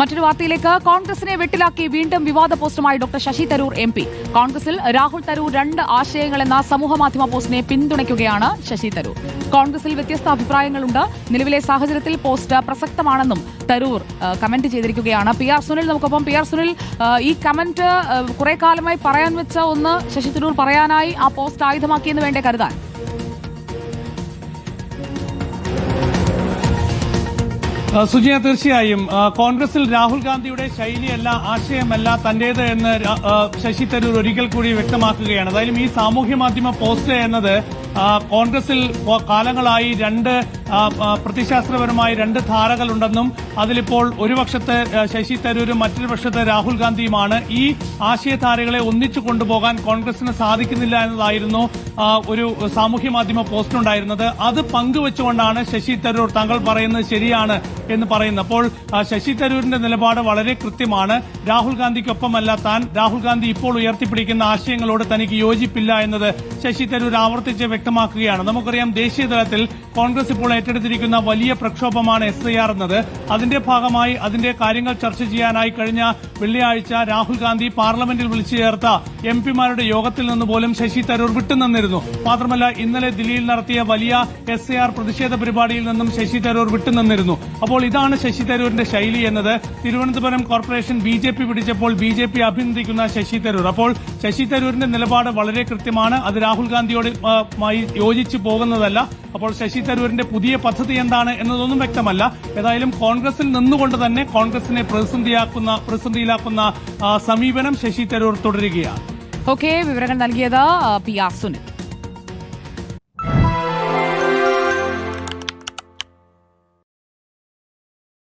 മറ്റൊരു വാർത്തയിലേക്ക്. കോൺഗ്രസിനെ വെട്ടിലാക്കി വീണ്ടും വിവാദ പോസ്റ്റുമായി ഡോക്ടർ ശശി തരൂർ MP. കോൺഗ്രസിൽ രാഹുൽ തരൂർ രണ്ട് ആശയങ്ങളെന്ന സമൂഹമാധ്യമ പോസ്റ്റിനെ പിന്തുണയ്ക്കുകയാണ് ശശി തരൂർ. കോൺഗ്രസിൽ വ്യത്യസ്ത അഭിപ്രായങ്ങളുണ്ട്. നിലവിലെ സാഹചര്യത്തിൽ പോസ്റ്റ് പ്രസക്തമാണെന്നും തരൂർ കമന്റ് ചെയ്തിരിക്കുകയാണ്. PR സുനിൽ നമുക്കൊപ്പം. PR സുനിൽ, ഈ കമന്റ് കുറെ കാലമായി പറയാൻ വെച്ച ഒന്ന് ശശി തരൂർ പറയാനായി ആ പോസ്റ്റ് ആയുധമാക്കിയെന്ന് വേണ്ടേ കരുതാൻ? സുജിയ, തീർച്ചയായും കോൺഗ്രസിൽ രാഹുൽ ഗാന്ധിയുടെ ശൈലിയല്ല, ആശയമല്ല തന്റേത് എന്ന് ശശി തരൂർ ഒരിക്കൽ കൂടി വ്യക്തമാക്കുകയാണ്. അതായത് ഈ സാമൂഹ്യ മാധ്യമ പോസ്റ്റ് എന്നത് കോൺഗ്രസിൽ കാലങ്ങളായി പ്രത്യയശാസ്ത്രപരമായി രണ്ട് ധാരകളുണ്ടെന്നും അതിലിപ്പോൾ ഒരു പക്ഷത്ത് ശശി തരൂരും മറ്റൊരു പക്ഷത്ത് രാഹുൽ ഗാന്ധിയുമാണ്. ഈ ആശയധാരകളെ ഒന്നിച്ചു കൊണ്ടുപോകാൻ കോൺഗ്രസിന് സാധിക്കുന്നില്ല എന്നതായിരുന്നു ഒരു സാമൂഹ്യ മാധ്യമ പോസ്റ്റുണ്ടായിരുന്നത്. അത് പങ്കുവെച്ചുകൊണ്ടാണ് ശശി തരൂർ താങ്കൾ പറയുന്നത് ശരിയാണ് എന്ന് പറയുന്നത്. അപ്പോൾ ശശി തരൂരിന്റെ നിലപാട് വളരെ കൃത്യമാണ്. രാഹുൽ ഗാന്ധിക്കൊപ്പമല്ല താൻ. രാഹുൽ ഗാന്ധി ഇപ്പോൾ ഉയർത്തിപ്പിടിക്കുന്ന ആശയങ്ങളോട് തനിക്ക് യോജിപ്പില്ല എന്നത് ശശി തരൂർ ആവർത്തിച്ച് വ്യക്തമാക്കുകയാണ്. നമുക്കറിയാം, ദേശീയ തലത്തിൽ കോൺഗ്രസ് ഇപ്പോൾ ഏറ്റെടുത്തിരിക്കുന്ന വലിയ പ്രക്ഷോഭമാണ് SIR എന്നത്. അതിന്റെ ഭാഗമായി അതിന്റെ കാര്യങ്ങൾ ചർച്ച ചെയ്യാനായി കഴിഞ്ഞ വെള്ളിയാഴ്ച രാഹുൽ ഗാന്ധി പാർലമെന്റിൽ വിളിച്ചു ചേർത്ത MP-മാരുടെ യോഗത്തിൽ നിന്ന് പോലും ശശി തരൂർ വിട്ടുനിന്നിരുന്നു. മാത്രമല്ല, ഇന്നലെ ദില്ലിയിൽ നടത്തിയ വലിയ SIR പ്രതിഷേധ പരിപാടിയിൽ നിന്നും ശശി തരൂർ വിട്ടുനിന്നിരുന്നു. അപ്പോൾ ഇതാണ് ശശി തരൂരിന്റെ ശൈലി എന്നത്. തിരുവനന്തപുരം കോർപ്പറേഷൻ BJP പിടിച്ചപ്പോൾ BJP അഭിനന്ദിക്കുന്ന ശശി തരൂർ. അപ്പോൾ ശശി തരൂരിന്റെ നിലപാട് വളരെ കൃത്യമാണ്. അത് രാഹുൽ ഗാന്ധിയോട് യോജിച്ചു പോകുന്നതല്ല. അപ്പോൾ ശശി തരൂരിന്റെ പുതിയ പദ്ധതി എന്താണ് എന്നതൊന്നും വ്യക്തമല്ല. ഏതായാലും കോൺഗ്രസിൽ നിന്നുകൊണ്ട് തന്നെ കോൺഗ്രസിനെ പ്രതിസന്ധിയിലാക്കുന്ന സമീപനം ശശി തരൂർ തുടരുകയാണ്. വിവരങ്ങൾ നൽകിയത് PR സുനിൽ.